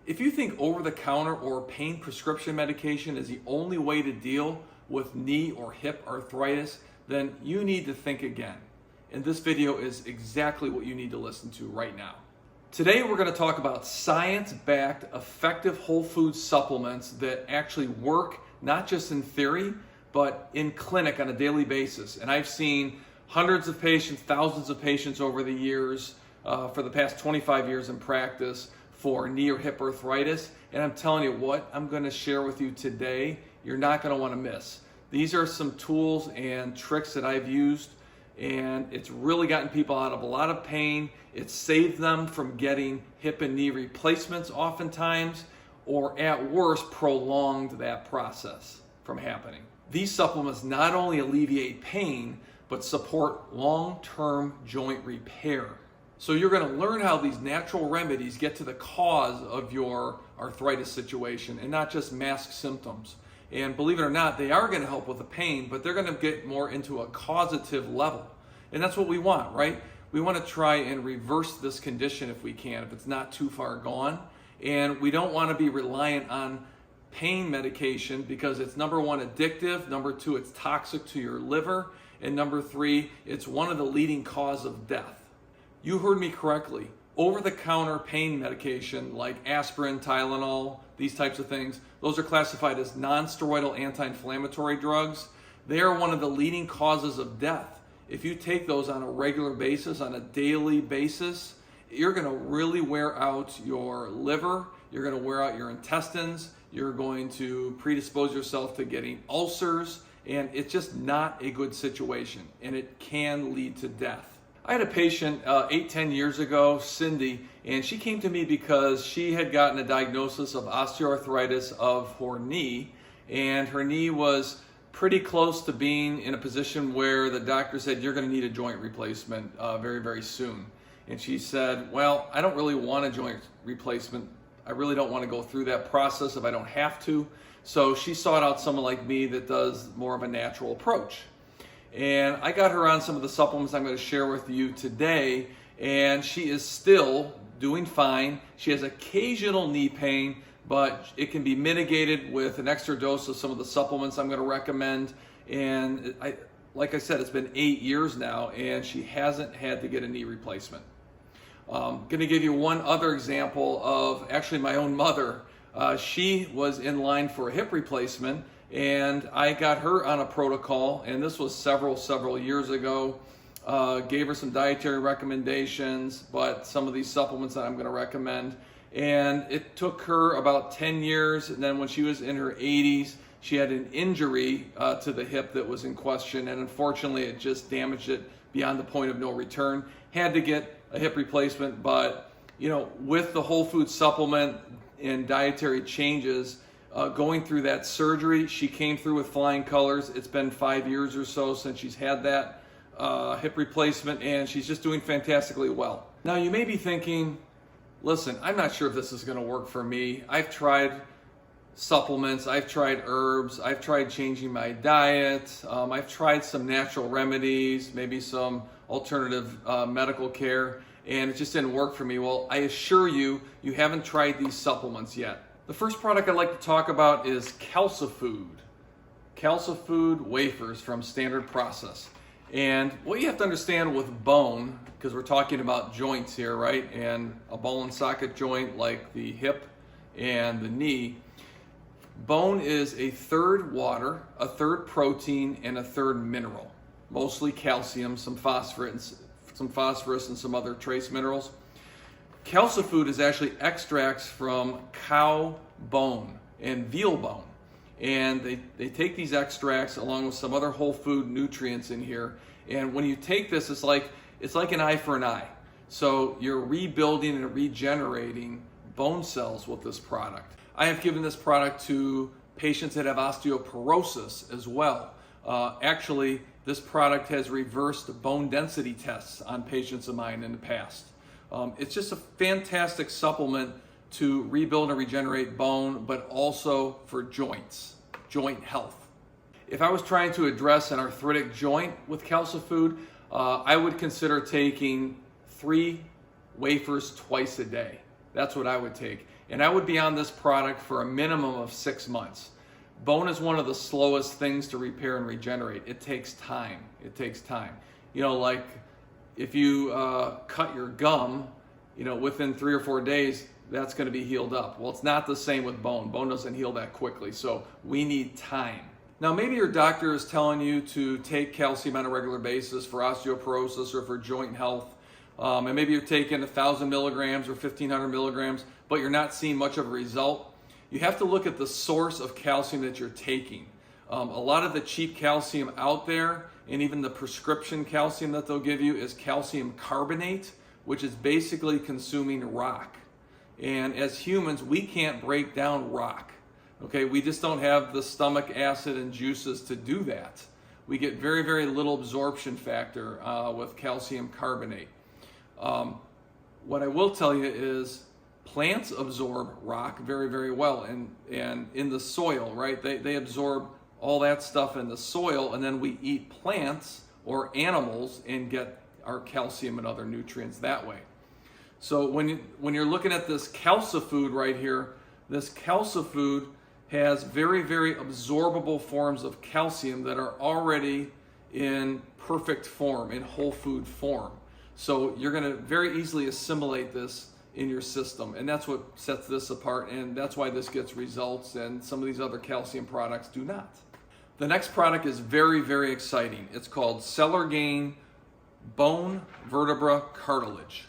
If you think over-the-counter or pain prescription medication is the only way to deal with knee or hip arthritis, then you need to think again. And this video is exactly what you need to listen to right now. Today we're going to talk about science-backed, effective whole food supplements that actually work not just in theory, but in clinic on a daily basis. And I've seen hundreds of patients, thousands of patients over the years, for the past 25 years in practice for knee or hip arthritis. And I'm telling you what I'm going to share with you today, you're not going to want to miss. These are some tools and tricks that I've used, and it's really gotten people out of a lot of pain. It's saved them from getting hip and knee replacements oftentimes, or at worst, prolonged that process from happening. These supplements not only alleviate pain, but support long-term joint repair. So you're going to learn how these natural remedies get to the cause of your arthritis situation and not just mask symptoms. And believe it or not, they are going to help with the pain, but they're going to get more into a causative level. And that's what we want, right? We want to try and reverse this condition if we can, if it's not too far gone. And we don't want to be reliant on pain medication because it's number one, addictive, number two, it's toxic to your liver, and number three, it's one of the leading causes of death. You heard me correctly. Over-the-counter pain medication like aspirin, Tylenol, these types of things, those are classified as non-steroidal anti-inflammatory drugs. They are one of the leading causes of death. If you take those on a regular basis, on a daily basis, you're going to really wear out your liver, you're going to wear out your intestines, you're going to predispose yourself to getting ulcers, and it's just not a good situation, and it can lead to death. I had a patient 8-10 years ago, Cindy, and she came to me because she had gotten a diagnosis of osteoarthritis of her knee, and her knee was pretty close to being in a position where the doctor said, you're going to need a joint replacement very, very soon. And she said, well, I don't really want a joint replacement. I really don't want to go through that process if I don't have to. So she sought out someone like me that does more of a natural approach. And I got her on some of the supplements I'm going to share with you today, and she is still doing fine. She has occasional knee pain, but it can be mitigated with an extra dose of some of the supplements I'm going to recommend. And like I said, it's been 8 years now, and she hasn't had to get a knee replacement. I'm going to give you one other example of actually my own mother. She was in line for a hip replacement, and I got her on a protocol, and this was several years ago. Gave her some dietary recommendations, but some of these supplements that I'm going to recommend. And it took her about 10 years, and then when she was in her 80s, she had an injury to the hip that was in question, and unfortunately it just damaged it beyond the point of no return. Had to get a hip replacement, but with the whole food supplement and dietary changes, going through that surgery, she came through with flying colors. It's been 5 years or so since she's had that hip replacement, and she's just doing fantastically well. Now you may be thinking, listen, I'm not sure if this is going to work for me. I've tried supplements, I've tried herbs, I've tried changing my diet, I've tried some natural remedies, maybe some alternative medical care, and it just didn't work for me. Well, I assure you, you haven't tried these supplements yet. The first product I'd like to talk about is Calcifood. Calcifood wafers from Standard Process. And what you have to understand with bone, because we're talking about joints here, right? And a ball and socket joint like the hip and the knee. Bone is a third water, a third protein, and a third mineral. Mostly calcium, some phosphorus, and some other trace minerals. Calcifood is actually extracts from cow bone and veal bone. And they take these extracts along with some other whole food nutrients in here. And when you take this, it's like an eye for an eye. So you're rebuilding and regenerating bone cells with this product. I have given this product to patients that have osteoporosis as well. Actually, this product has reversed bone density tests on patients of mine in the past. It's just a fantastic supplement to rebuild and regenerate bone, but also for joints, joint health. If I was trying to address an arthritic joint with Calcifood, I would consider taking 3 wafers twice a day. That's what I would take. And I would be on this product for a minimum of 6 months. Bone is one of the slowest things to repair and regenerate. It takes time. It takes time. You know, like if you cut your gum, you know, within 3 or 4 days, that's going to be healed up. Well, it's not the same with bone. Bone doesn't heal that quickly. So we need time. Now, maybe your doctor is telling you to take calcium on a regular basis for osteoporosis or for joint health. And maybe you're taking 1,000 milligrams or 1,500 milligrams, but you're not seeing much of a result. You have to look at the source of calcium that you're taking. A lot of the cheap calcium out there, and even the prescription calcium that they'll give you, is calcium carbonate, which is basically consuming rock. And as humans, we can't break down rock. Okay, we just don't have the stomach acid and juices to do that. We get very, very little absorption factor with calcium carbonate. What I will tell you is plants absorb rock very, very well, and in the soil, right? They absorb all that stuff in the soil, and then we eat plants or animals and get our calcium and other nutrients that way. So when you're looking at this calcifood right here, this calcifood has very, very absorbable forms of calcium that are already in perfect form, in whole food form. So you're going to very easily assimilate this in your system, and that's what sets this apart, and that's why this gets results and some of these other calcium products do not. The next product is very, very exciting. It's called Cellular Gain Bone Vertebra Cartilage.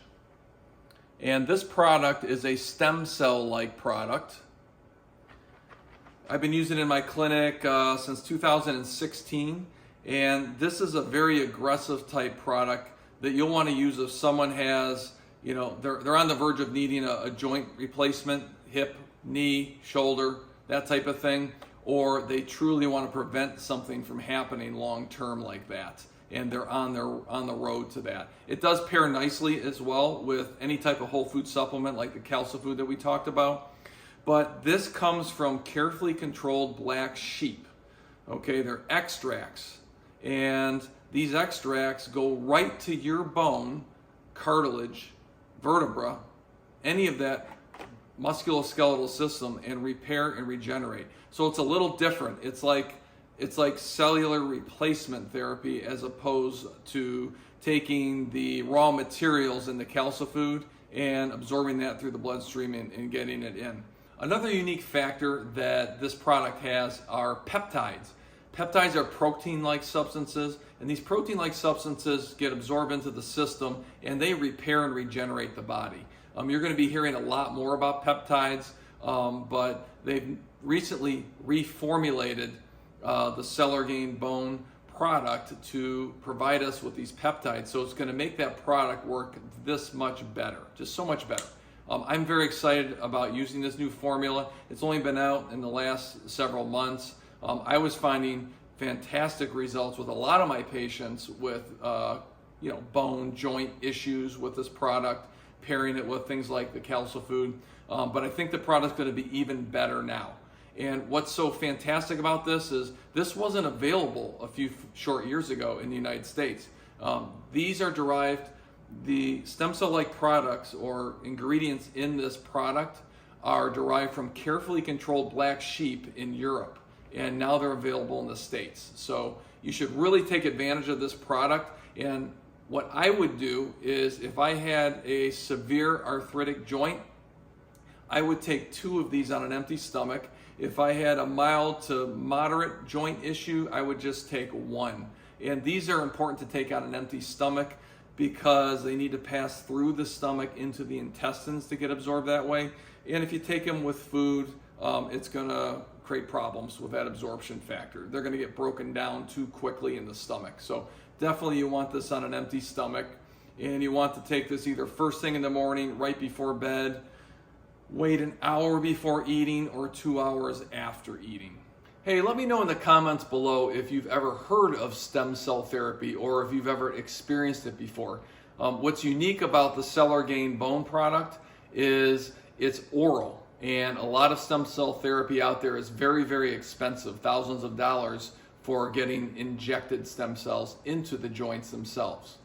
And this product is a stem cell-like product. I've been using it in my clinic since 2016, and this is a very aggressive type product that you'll want to use if someone has, you know, they're on the verge of needing a joint replacement, hip, knee, shoulder, that type of thing, or they truly want to prevent something from happening long term like that, and they're on the road to that. It does pair nicely as well with any type of whole food supplement like the calcifood that we talked about. But this comes from carefully controlled black sheep. Okay, they're extracts, and these extracts go right to your bone, cartilage, vertebra, any of that musculoskeletal system, and repair and regenerate. So it's a little different. It's like cellular replacement therapy as opposed to taking the raw materials in the calcifood and absorbing that through the bloodstream and getting it in. Another unique factor that this product has are peptides. Peptides are protein-like substances, and these protein-like substances get absorbed into the system and they repair and regenerate the body. You're going to be hearing a lot more about peptides, but they've recently reformulated the Cellular Gain Bone product to provide us with these peptides. So it's going to make that product work this much better, just so much better. I'm very excited about using this new formula. It's only been out in the last several months. I was finding fantastic results with a lot of my patients with bone joint issues with this product, pairing it with things like the calcifood. But I think the product's going to be even better now. And what's so fantastic about this is this wasn't available a few short years ago in the United States. These are derived, the stem cell-like products or ingredients in this product are derived from carefully controlled black sheep in Europe, and now they're available in the States. So you should really take advantage of this product. And what I would do is if I had a severe arthritic joint, I would take 2 of these on an empty stomach. If I had a mild to moderate joint issue, I would just take 1. And these are important to take on an empty stomach because they need to pass through the stomach into the intestines to get absorbed that way. And if you take them with food, it's going to create problems with that absorption factor. They're going to get broken down too quickly in the stomach. So definitely you want this on an empty stomach, and you want to take this either first thing in the morning, right before bed, wait an hour before eating, or 2 hours after eating. Hey, let me know in the comments below if you've ever heard of stem cell therapy or if you've ever experienced it before. What's unique about the Cellular Gain Bone product is it's oral, and a lot of stem cell therapy out there is very, very expensive, thousands of dollars for getting injected stem cells into the joints themselves.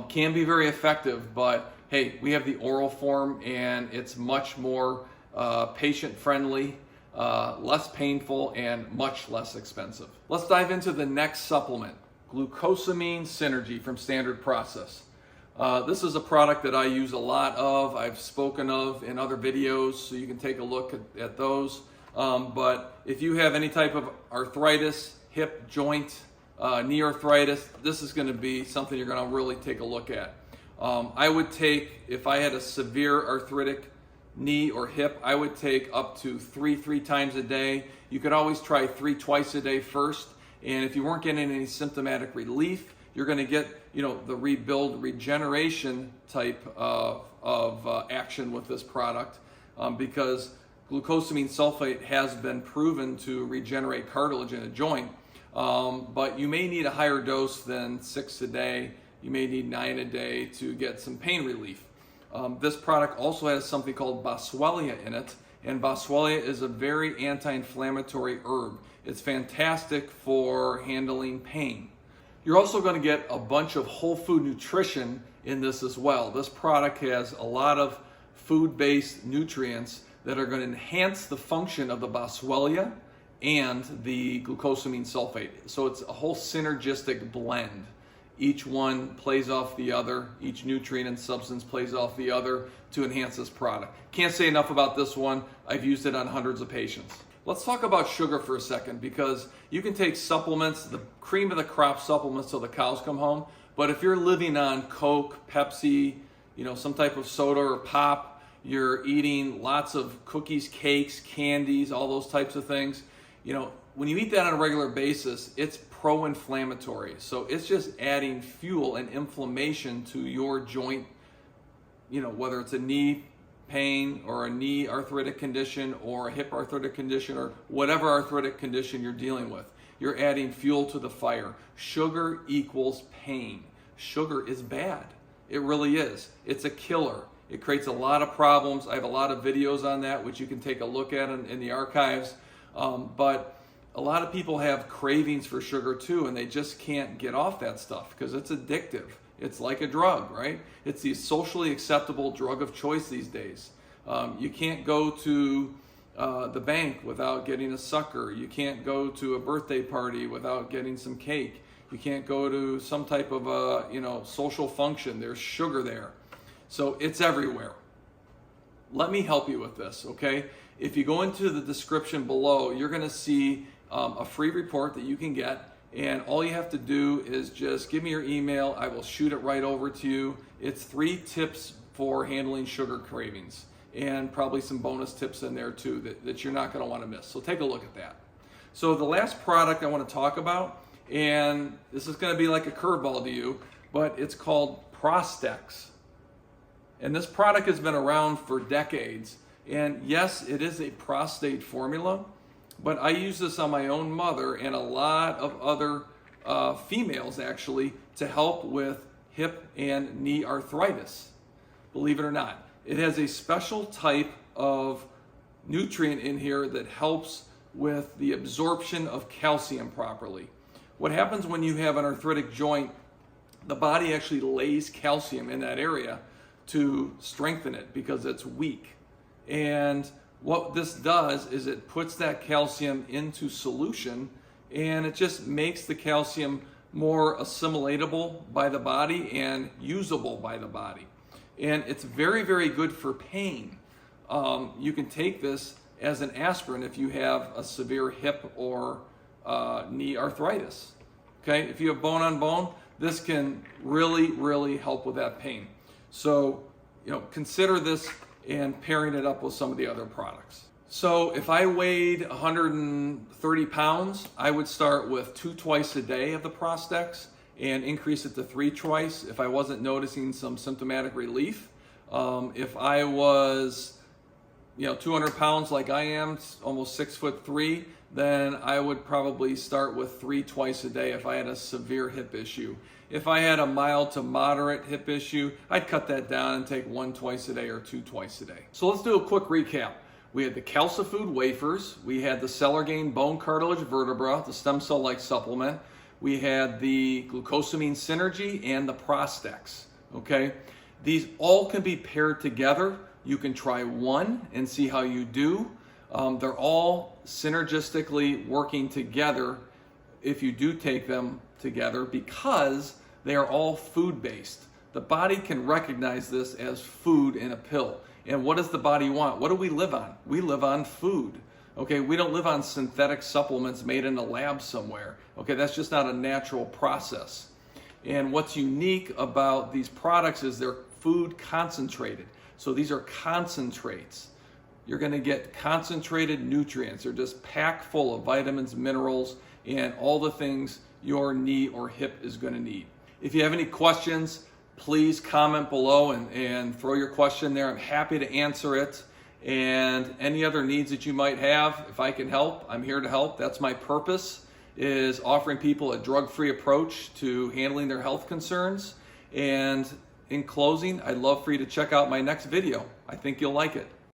Can be very effective, but hey, we have the oral form, and it's much more patient-friendly, less painful, and much less expensive. Let's dive into the next supplement, glucosamine synergy from Standard Process. This is a product that I use a lot of. I've spoken of in other videos, so you can take a look at those. But if you have any type of arthritis, hip, joint, knee arthritis, this is going to be something you're going to really take a look at. I would take, if I had a severe arthritic knee or hip, I would take up to three times a day. You could always try 3 twice a day first. And if you weren't getting any symptomatic relief, you're going to get, the regeneration type of action with this product, because glucosamine sulfate has been proven to regenerate cartilage in a joint. But you may need a higher dose than 6 a day. You may need 9 a day to get some pain relief. This product also has something called boswellia in it, and boswellia is a very anti-inflammatory herb. It's fantastic for handling pain. You're also going to get a bunch of whole food nutrition in this as well. This product has a lot of food-based nutrients that are going to enhance the function of the boswellia and the glucosamine sulfate. So it's a whole synergistic blend. Each one plays off the other. Each nutrient and substance plays off the other to enhance this product. Can't say enough about this one. I've used it on hundreds of patients. Let's talk about sugar for a second, because you can take supplements, the cream of the crop supplements till the cows come home. But if you're living on Coke, Pepsi, some type of soda or pop, you're eating lots of cookies, cakes, candies, all those types of things. When you eat that on a regular basis, it's pro-inflammatory. So it's just adding fuel and inflammation to your joint, whether it's a knee pain or a knee arthritic condition or a hip arthritic condition or whatever arthritic condition you're dealing with. You're adding fuel to the fire. Sugar equals pain. Sugar is bad. It really is. It's a killer. It creates a lot of problems. I have a lot of videos on that, which you can take a look at in the archives. But a lot of people have cravings for sugar too, and they just can't get off that stuff because it's addictive. It's like a drug, right? It's the socially acceptable drug of choice these days. You can't go to the bank without getting a sucker. You can't go to a birthday party without getting some cake. You can't go to some type of social function. There's sugar there. So it's everywhere. Let me help you with this, okay? If you go into the description below, you're going to see a free report that you can get. And all you have to do is just give me your email. I will shoot it right over to you. It's 3 tips for handling sugar cravings, and probably some bonus tips in there too that you're not going to want to miss. So take a look at that. So the last product I want to talk about, and this is going to be like a curveball to you, but it's called Prostex. And this product has been around for decades. And yes, it is a prostate formula, but I use this on my own mother and a lot of other females actually to help with hip and knee arthritis. Believe it or not, it has a special type of nutrient in here that helps with the absorption of calcium properly. What happens when you have an arthritic joint, the body actually lays calcium in that area to strengthen it because it's weak. And what this does is it puts that calcium into solution, and it just makes the calcium more assimilatable by the body and usable by the body. And it's very, very good for pain. You can take this as an aspirin if you have a severe hip or knee arthritis. Okay, if you have bone on bone, this can really, really help with that pain. So, consider this and pairing it up with some of the other products. So if I weighed 130 pounds, I would start with 2 twice a day of the Prostex and increase it to 3 twice if I wasn't noticing some symptomatic relief. If I was 200 pounds like I am, almost 6'3", then I would probably start with 3 twice a day if I had a severe hip issue. If I had a mild to moderate hip issue, I'd cut that down and take 1 twice a day or 2 twice a day. So let's do a quick recap. We had the Calcifood wafers, we had the Cellergain bone cartilage vertebra, the stem cell-like supplement, we had the glucosamine synergy and the Prostex, okay? These all can be paired together You can try one and see how you do. They're all synergistically working together if you do take them together, because they are all food-based. The body can recognize this as food in a pill. And what does the body want? What do we live on? We live on food. Okay, we don't live on synthetic supplements made in a lab somewhere. Okay, that's just not a natural process. And what's unique about these products is they're food concentrated. So these are concentrates. You're going to get concentrated nutrients. They're just packed full of vitamins, minerals, and all the things your knee or hip is going to need. If you have any questions, please comment below and throw your question there. I'm happy to answer it. And any other needs that you might have, if I can help, I'm here to help. That's my purpose, is offering people a drug-free approach to handling their health concerns. And in closing, I'd love for you to check out my next video. I think you'll like it.